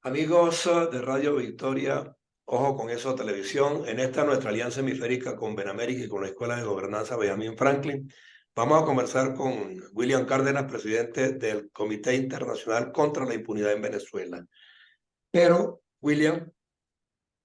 Amigos de Radio Victoria, ojo con eso, televisión. En esta nuestra alianza hemisférica con Benamérica y con la Escuela de Gobernanza Benjamin Franklin, vamos a conversar con William Cárdenas, presidente del Comité Internacional contra la Impunidad en Venezuela. Pero, William,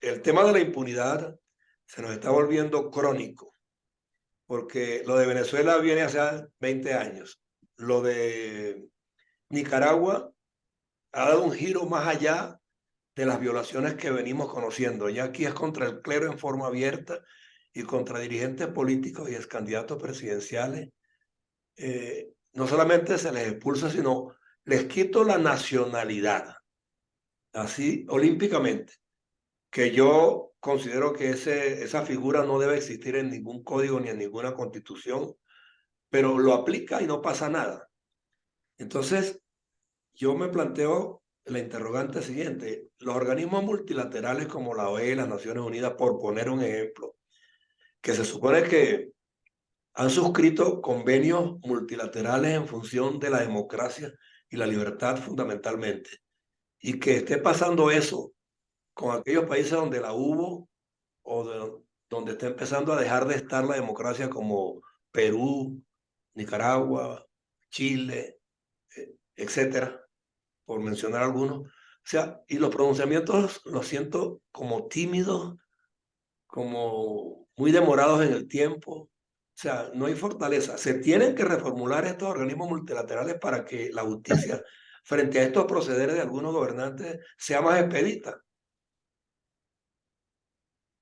el tema de la impunidad se nos está volviendo crónico, porque lo de Venezuela viene hace 20 años. Lo de Nicaragua ha dado un giro más allá de las violaciones que venimos conociendo. Ya aquí es contra el clero en forma abierta y contra dirigentes políticos y ex candidatos presidenciales. No solamente se les expulsa, sino les quito la nacionalidad, así olímpicamente, que yo considero que esa figura no debe existir en ningún código ni en ninguna constitución, pero lo aplica y no pasa nada. Entonces, yo me planteo la interrogante siguiente. Los organismos multilaterales como la OEA y las Naciones Unidas, por poner un ejemplo, que se supone que han suscrito convenios multilaterales en función de la democracia y la libertad fundamentalmente, y que esté pasando eso con aquellos países donde la hubo donde está empezando a dejar de estar la democracia como Perú, Nicaragua, Chile, etcétera, por mencionar algunos. O sea, y los pronunciamientos los siento como tímidos, como muy demorados en el tiempo. O sea, no hay fortaleza. Se tienen que reformular estos organismos multilaterales para que la justicia frente a estos procederes de algunos gobernantes sea más expedita.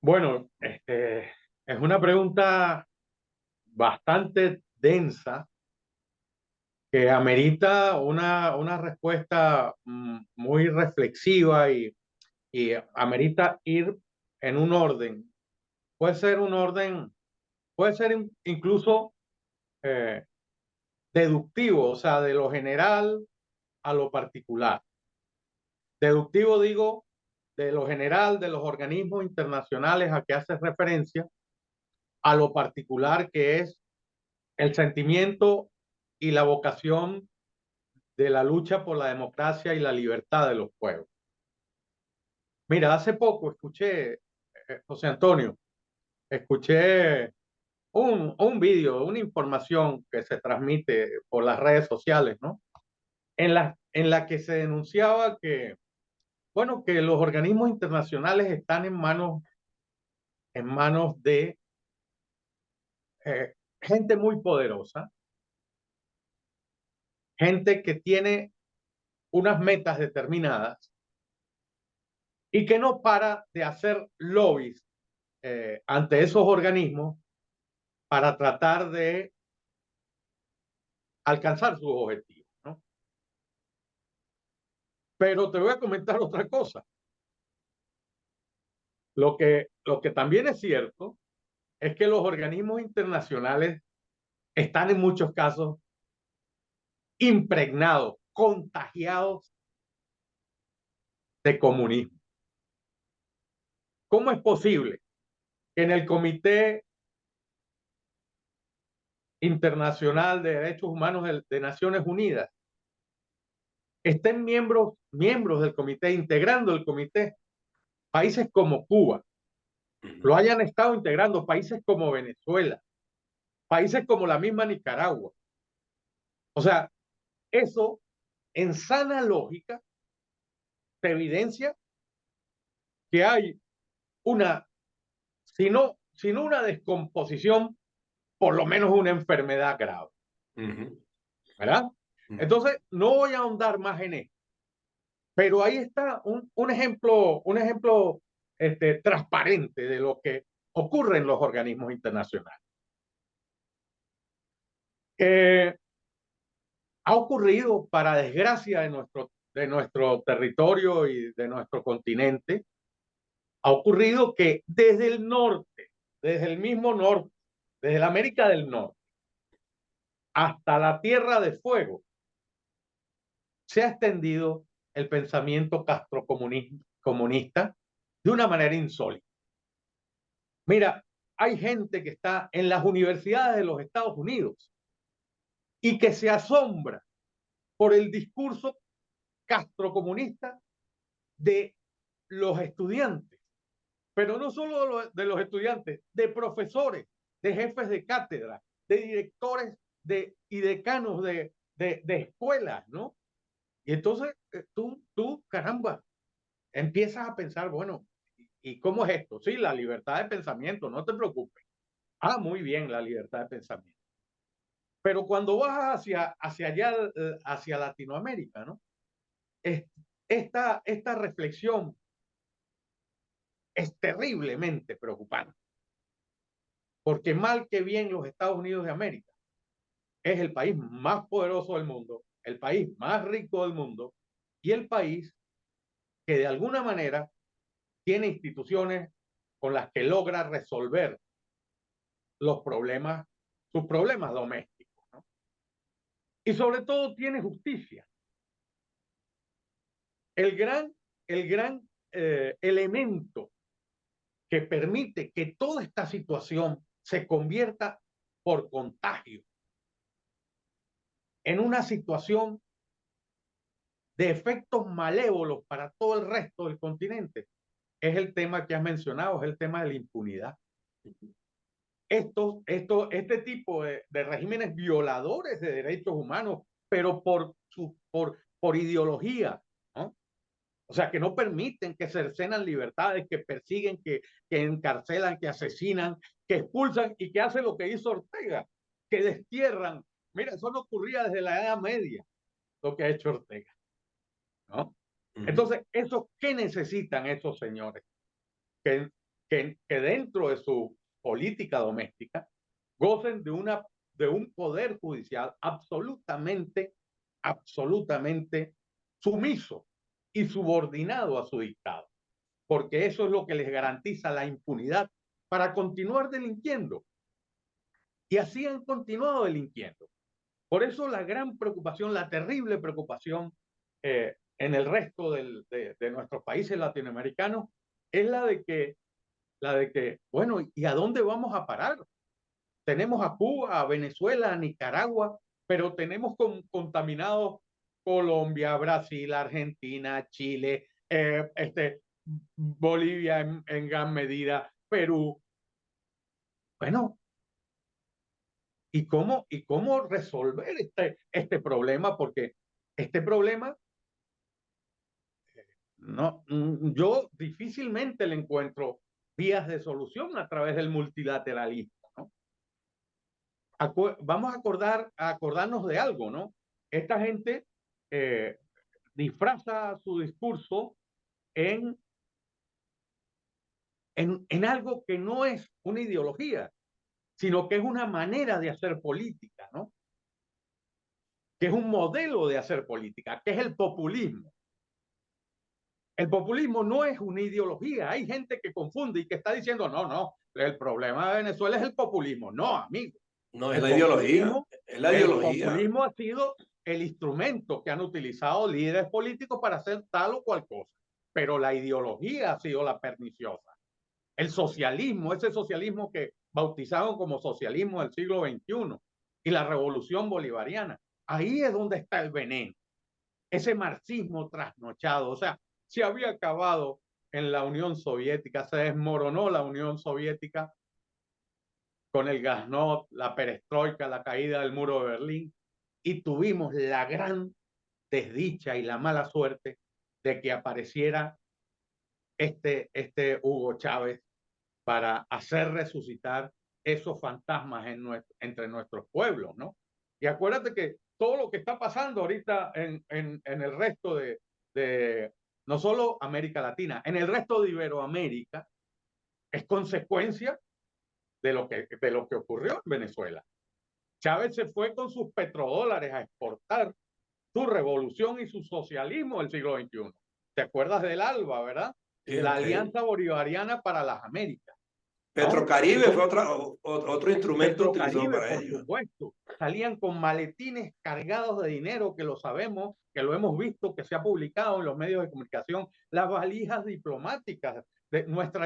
Bueno, es una pregunta bastante densa que amerita una respuesta muy reflexiva y amerita ir en un orden. Puede ser un orden, puede ser incluso eh, deductivo, o sea, de lo general a lo particular. Deductivo digo, de lo general, de los organismos internacionales a que hace referencia, a lo particular que es el sentimiento y la vocación de la lucha por la democracia y la libertad de los pueblos. Mira, hace poco escuché, José Antonio, escuché un vídeo, una información que se transmite por las redes sociales, ¿no? En la que se denunciaba que, bueno, que los organismos internacionales están en manos de gente muy poderosa, gente que tiene unas metas determinadas y que no para de hacer lobbies ante esos organismos para tratar de alcanzar sus objetivos, ¿no? Pero te voy a comentar otra cosa. Lo que también es cierto es que los organismos internacionales están en muchos casos impregnados, contagiados de comunismo. ¿Cómo es posible que en el Comité Internacional de Derechos Humanos de Naciones Unidas estén miembros del comité, integrando el comité, países como Cuba, lo hayan estado integrando países como Venezuela, países como la misma Nicaragua? O sea, eso en sana lógica te evidencia que hay una, si no una descomposición, por lo menos una enfermedad grave, Ujú, ¿verdad? ujú. Entonces, no voy a ahondar más en esto, pero ahí está un ejemplo transparente de lo que ocurre en los organismos internacionales. Eh, Ha ocurrido, para desgracia de nuestro territorio y de nuestro continente, ha ocurrido que desde el norte, desde el mismo norte, desde la América del Norte hasta la Tierra de Fuego, se ha extendido el pensamiento castrocomunista de una manera insólita. Mira, hay gente que está en las universidades de los Estados Unidos y que se asombra por el discurso castrocomunista de los estudiantes, pero no solo de los estudiantes, de profesores, de jefes de cátedra, de directores y decanos de escuelas, ¿no? Y entonces caramba, empiezas a pensar, bueno, ¿y cómo es esto? Sí, la libertad de pensamiento, no te preocupes. Ah, muy bien, la libertad de pensamiento. Pero cuando vas hacia allá, hacia Latinoamérica, ¿no? Esta reflexión es terriblemente preocupante, porque mal que bien los Estados Unidos de América es el país más poderoso del mundo, el país más rico del mundo y el país que de alguna manera tiene instituciones con las que logra resolver los problemas, sus problemas domésticos, ¿no? Y sobre todo tiene justicia. El gran elemento que permite que toda esta situación se convierta por contagio en una situación de efectos malévolos para todo el resto del continente es el tema que has mencionado, es el tema de la impunidad. Este tipo de regímenes violadores de derechos humanos, pero por ideología, ¿no? O sea, que no permiten, que cercenan libertades, que persiguen, que encarcelan, que asesinan, que expulsan y que hacen lo que hizo Ortega, que destierran. Mira, eso no ocurría desde la Edad Media, lo que ha hecho Ortega, ¿no? Entonces, ¿qué necesitan esos señores? Que dentro de su política doméstica gocen de un poder judicial absolutamente sumiso y subordinado a su dictado, porque eso es lo que les garantiza la impunidad para continuar delinquiendo. Y así han continuado delinquiendo. Por eso la gran preocupación, la terrible preocupación en el resto de nuestros países latinoamericanos es la de que, bueno, ¿y a dónde vamos a parar? Tenemos a Cuba, a Venezuela, a Nicaragua, pero tenemos contaminados Colombia, Brasil, Argentina, Chile, Bolivia en gran medida, Perú. Bueno, ¿y cómo resolver este problema? Porque este problema, no, yo difícilmente le encuentro vías de solución a través del multilateralismo, ¿no? Vamos a acordarnos de algo, ¿no? Esta gente eh, disfraza su discurso en, en algo que no es una ideología, sino que es una manera de hacer política, ¿no? Que es un modelo de hacer política, que es el populismo. El populismo no es una ideología. Hay gente que confunde y que está diciendo, no, no, el problema de Venezuela es el populismo. No, amigo. No, es El la ideología, populismo, es la el ideología. populismo ha sido el instrumento que han utilizado líderes políticos para hacer tal o cual cosa. Pero la ideología ha sido la perniciosa. El socialismo, ese socialismo que bautizaron como socialismo del siglo XXI y la revolución bolivariana, ahí es donde está el veneno. Ese marxismo trasnochado, o sea, se había acabado en la Unión Soviética, se desmoronó la Unión Soviética con el Glasnost, la perestroika, la caída del muro de Berlín, y tuvimos la gran desdicha y la mala suerte de que apareciera este Hugo Chávez para hacer resucitar esos fantasmas entre nuestros pueblos, ¿no? Y acuérdate que todo lo que está pasando ahorita en el resto de, no solo América Latina, en el resto de Iberoamérica, es consecuencia de lo que ocurrió en Venezuela. Chávez se fue con sus petrodólares a exportar su revolución y su socialismo del siglo XXI. ¿Te acuerdas del ALBA, verdad? Sí, La ok. Alianza Bolivariana para las Américas, ¿no? Petrocaribe fue Entonces, otro instrumento utilizado Petrocaribe, para por ello. supuesto, salían con maletines cargados de dinero, que lo sabemos, que lo hemos visto, que se ha publicado en los medios de comunicación, las valijas diplomáticas de nuestra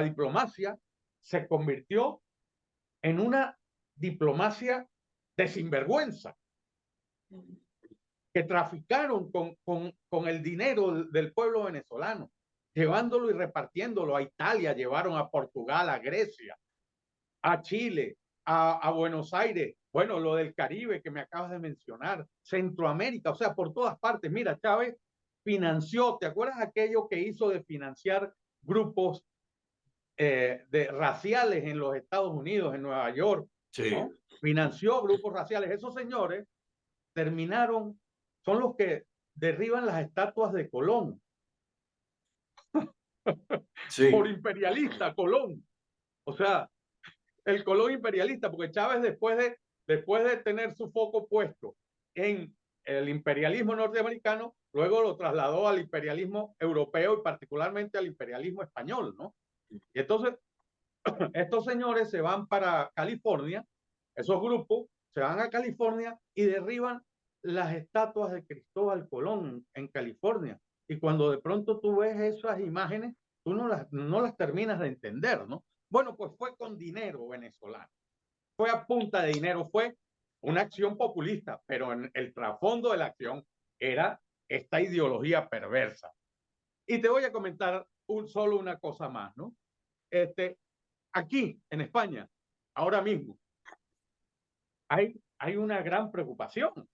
diplomacia se convirtió en una diplomacia de sinvergüenza. que traficaron con el dinero del pueblo venezolano, llevándolo y repartiéndolo a Italia, llevaron a Portugal, a Grecia, a Chile, a Buenos Aires, bueno, lo del Caribe que me acabas de mencionar, Centroamérica, o sea, por todas partes. Mira, Chávez financió, ¿te acuerdas aquello que hizo de financiar grupos raciales en los Estados Unidos, en Nueva York? Sí. ¿No? Financió grupos raciales. Esos señores terminaron, son los que derriban las estatuas de Colón. Por Sí. imperialista, Colón. O sea, el Colón imperialista, porque Chávez después de tener su foco puesto en el imperialismo norteamericano, luego lo trasladó al imperialismo europeo y particularmente al imperialismo español, ¿no? Y entonces, estos señores se van para California, esos grupos se van a California y derriban las estatuas de Cristóbal Colón en California. Y cuando de pronto tú ves esas imágenes, tú no las terminas de entender, ¿no? Bueno, pues fue con dinero venezolano, fue a punta de dinero, fue una acción populista, pero en el trasfondo de la acción era esta ideología perversa. Y te voy a comentar solo una cosa más, ¿no? Aquí, en España, ahora mismo, hay una gran preocupación.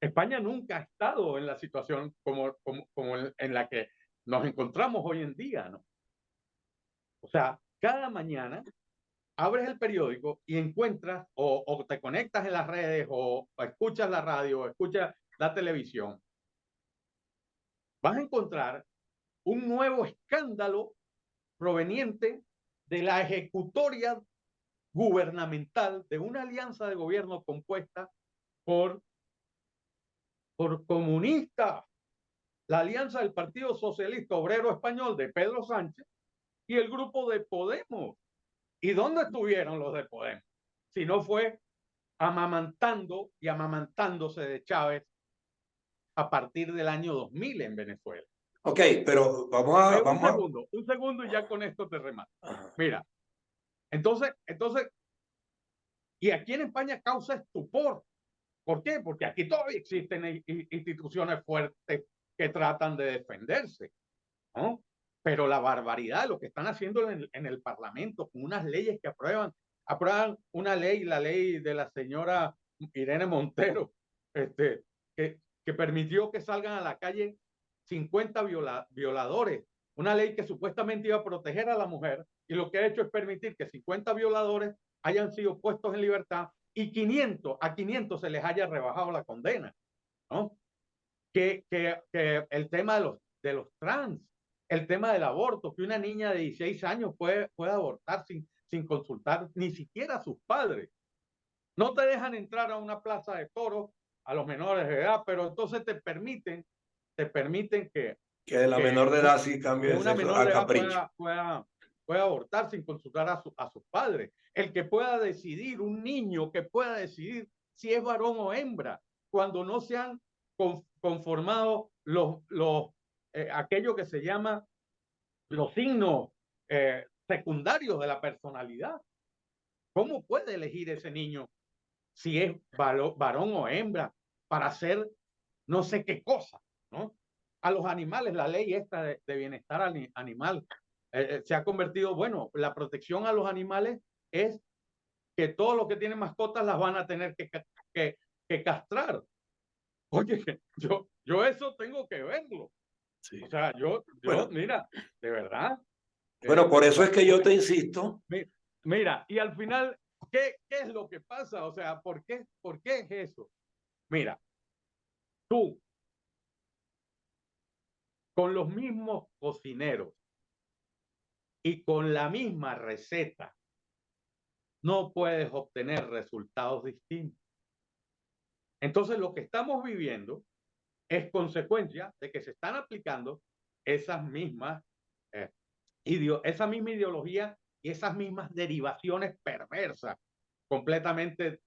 España nunca ha estado en la situación como en la que nos encontramos hoy en día, ¿no? O sea, cada mañana abres el periódico y encuentras o te conectas en las redes o escuchas la radio o escuchas la televisión, vas a encontrar un nuevo escándalo proveniente de la ejecutoria gubernamental de una alianza de gobierno compuesta por, por comunistas, la alianza del Partido Socialista Obrero Español de Pedro Sánchez y el grupo de Podemos. ¿Y dónde estuvieron los de Podemos? Si no fue amamantando y amamantándose de Chávez a partir del año 2000 en Venezuela. Ok, pero Un segundo y ya con esto te remato. Ajá. Mira, entonces, y aquí en España causa estupor. ¿Por qué? Porque aquí todavía existen instituciones fuertes que tratan de defenderse, ¿no? Pero la barbaridad, lo que están haciendo en el Parlamento, con unas leyes que aprueban una ley, la ley de la señora Irene Montero, que permitió que salgan a la calle 50 violadores, una ley que supuestamente iba a proteger a la mujer, y lo que ha hecho es permitir que 50 violadores hayan sido puestos en libertad y a 500 se les haya rebajado la condena, ¿no? Que el tema de los trans, el tema del aborto, que una niña de 16 años puede abortar sin consultar ni siquiera a sus padres. No te dejan entrar a una plaza de toros a los menores de edad, pero entonces te permiten Que la menor de edad sí cambie que de una sexo menor a de edad capricho. pueda abortar sin consultar a sus padres. El que pueda decidir, un niño que pueda decidir si es varón o hembra, cuando no se han conformado aquello que se llama los signos secundarios de la personalidad. ¿Cómo puede elegir ese niño si es varón o hembra para hacer no sé qué cosa, ¿no? A los animales, la ley esta de bienestar animal se ha convertido, bueno, la protección a los animales es que todos los que tienen mascotas las van a tener que castrar. Oye, yo eso tengo que verlo. Sí. O sea, Bueno, mira, de verdad. bueno, por eso es que yo te insisto. Mira, y al final, ¿qué es lo que pasa? O sea, ¿por qué es eso? Mira, tú, con los mismos cocineros y con la misma receta, no puedes obtener resultados distintos. Entonces, lo que estamos viviendo es consecuencia de que se están aplicando esas mismas, esa misma ideología y esas mismas derivaciones perversas, completamente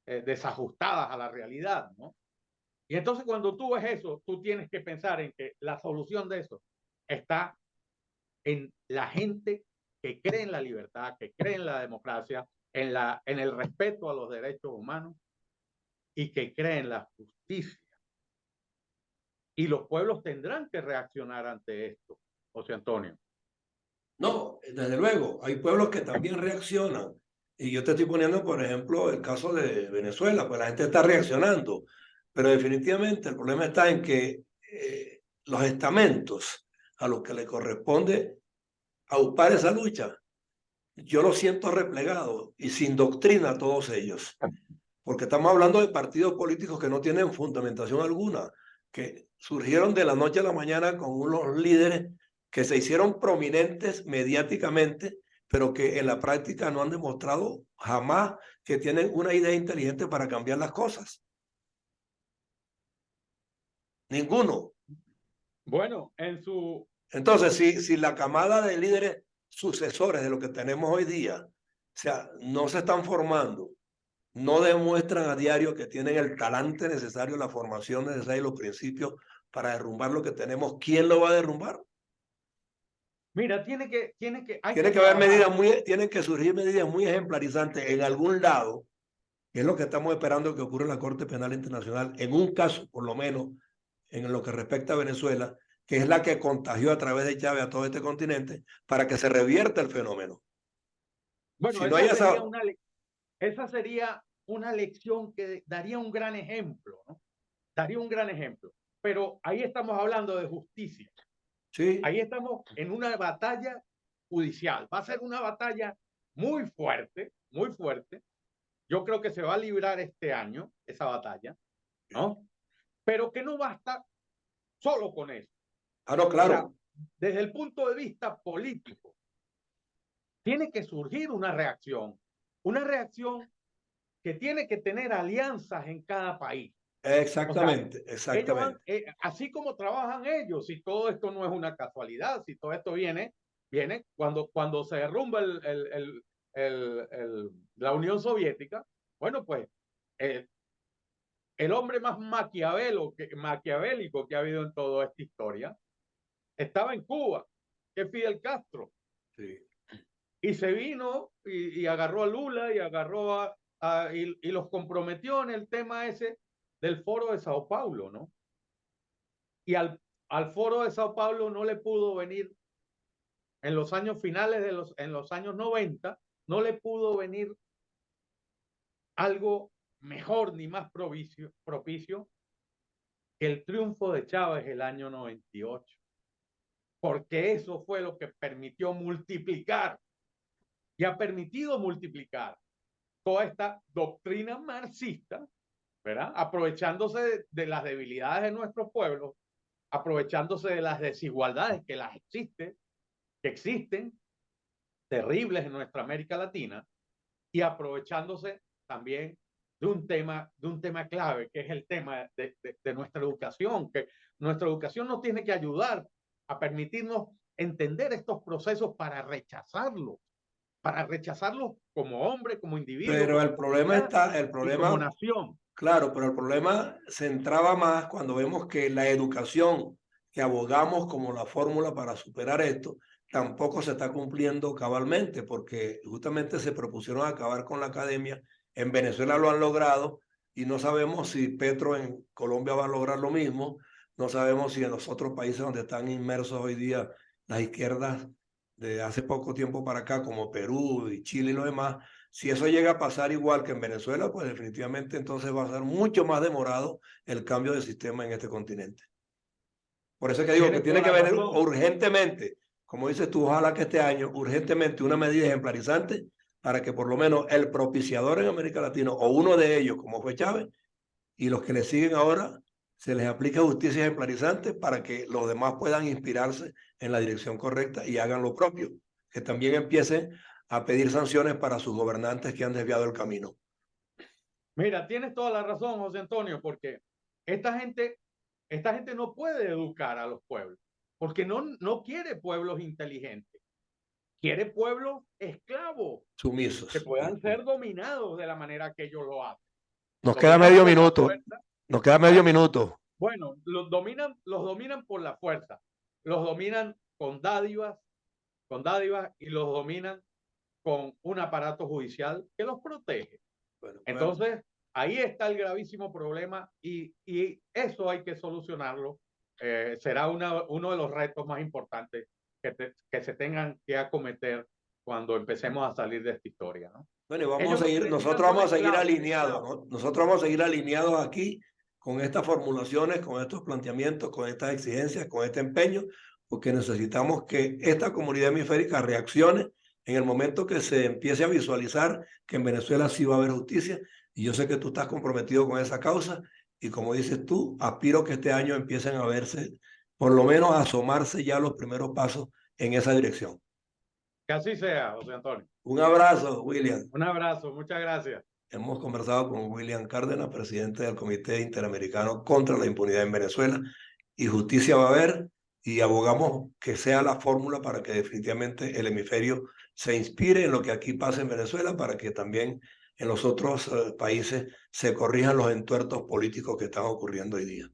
desajustadas a la realidad, ¿no? Y entonces cuando tú ves eso, tú tienes que pensar en que la solución de eso está en la gente que cree en la libertad, que cree en la democracia, en el respeto a los derechos humanos y que cree en la justicia. Y los pueblos tendrán que reaccionar ante esto, José Antonio. No, desde luego, hay pueblos que también reaccionan. Y yo te estoy poniendo, por ejemplo, el caso de Venezuela, pues la gente está reaccionando, pero definitivamente el problema está en que los estamentos a los que le corresponde aupar esa lucha, yo los siento replegados y sin doctrina a todos ellos, porque estamos hablando de partidos políticos que no tienen fundamentación alguna, que surgieron de la noche a la mañana con unos líderes que se hicieron prominentes mediáticamente, pero que en la práctica no han demostrado jamás que tienen una idea inteligente para cambiar las cosas. Ninguno. Bueno, en su... Entonces, si la camada de líderes sucesores de lo que tenemos hoy día, o sea, no se están formando, no demuestran a diario que tienen el talante necesario, la formación necesaria y los principios para derrumbar lo que tenemos, ¿quién lo va a derrumbar? Mira, hay Tiene que que haber trabajar. tienen que surgir medidas muy ejemplarizantes en algún lado, que es lo que estamos esperando que ocurra en la Corte Penal Internacional, en un caso, por lo menos, en lo que respecta a Venezuela, que es la que contagió a través de Chávez a todo este continente, para que se revierta el fenómeno. Bueno, Si no hay esa... esa sería una lección que daría un gran ejemplo, ¿no? Daría un gran ejemplo. Pero ahí estamos hablando de justicia. Sí. Ahí estamos en una batalla judicial. Va a ser una batalla muy fuerte, muy fuerte. Yo creo que se va a librar este año esa batalla, ¿no? Pero que no basta solo con eso. Ah, no, O sea, claro. desde el punto de vista político, tiene que surgir una reacción que tiene que tener alianzas en cada país. O sea, Exactamente, ellos exactamente. así como trabajan ellos, si todo esto no es una casualidad, si todo esto viene cuando se derrumba la Unión Soviética, bueno, pues eh, el hombre más maquiavélico que ha habido en toda esta historia estaba en Cuba, que es Fidel Castro. Sí. Y se vino y agarró a Lula y y los comprometió en el tema ese del foro de Sao Paulo, ¿no? Y al foro de Sao Paulo no le pudo venir en los años finales en los años 90, no le pudo venir algo mejor ni más propicio que el triunfo de Chávez el año 98, porque eso fue lo que permitió multiplicar y ha permitido multiplicar toda esta doctrina marxista, ¿verdad? Aprovechándose de las debilidades de nuestro pueblo, aprovechándose de las desigualdades que existen, terribles en nuestra América Latina, y aprovechándose también de un tema clave, que es el tema de nuestra educación, que nuestra educación nos tiene que ayudar a permitirnos entender estos procesos para rechazarlos como hombre, como individuo, Pero como el problema comunidad está, el y como problema, nación. claro, pero el problema se entraba más cuando vemos que la educación que abogamos como la fórmula para superar esto tampoco se está cumpliendo cabalmente, porque justamente se propusieron acabar con la academia. En Venezuela lo han logrado y no sabemos si Petro en Colombia va a lograr lo mismo. No sabemos si en los otros países donde están inmersos hoy día las izquierdas de hace poco tiempo para acá, como Perú y Chile y lo demás, si eso llega a pasar igual que en Venezuela, pues definitivamente entonces va a ser mucho más demorado el cambio de sistema en este continente. Por eso es que digo que Tienes tiene toda que la venir razón. urgentemente, como dices tú, ojalá que este año, urgentemente una medida ejemplarizante para que por lo menos el propiciador en América Latina, o uno de ellos, como fue Chávez, y los que le siguen ahora, se les aplique justicia ejemplarizante para que los demás puedan inspirarse en la dirección correcta y hagan lo propio, que también empiecen a pedir sanciones para sus gobernantes que han desviado el camino. Mira, tienes toda la razón, José Antonio, porque esta gente, esta gente no puede educar a los pueblos, porque no quiere pueblos inteligentes, quiere pueblos esclavos que Sumisos. puedan ser dominados de la manera que ellos lo hacen. Nos queda Dominan medio por la minuto. fuerza. Nos queda medio ¿Ah? minuto. Bueno, los dominan por la fuerza, los dominan con dádivas y los dominan con un aparato judicial que los protege. Bueno, pues, Entonces, ahí está el gravísimo problema y eso hay que solucionarlo será uno de los retos más importantes que se tengan que acometer cuando empecemos a salir de esta historia, ¿no? Bueno, y vamos Ellos a lo que seguir, necesitan nosotros son vamos a seguir esclavos, alineados, ¿no? Nosotros vamos a seguir alineados aquí con estas formulaciones, con estos planteamientos, con estas exigencias, con este empeño, porque necesitamos que esta comunidad hemisférica reaccione en el momento que se empiece a visualizar que en Venezuela sí va a haber justicia. Y yo sé que tú estás comprometido con esa causa y como dices tú, aspiro que este año empiecen a verse, por lo menos a asomarse ya los primeros pasos en esa dirección. Que así sea, José Antonio. Un abrazo, William. Un abrazo, muchas gracias. Hemos conversado con William Cárdenas, presidente del Comité Interamericano contra la Impunidad en Venezuela, y justicia va a haber, y abogamos que sea la fórmula para que definitivamente el hemisferio se inspire en lo que aquí pasa en Venezuela, para que también en los otros países se corrijan los entuertos políticos que están ocurriendo hoy día.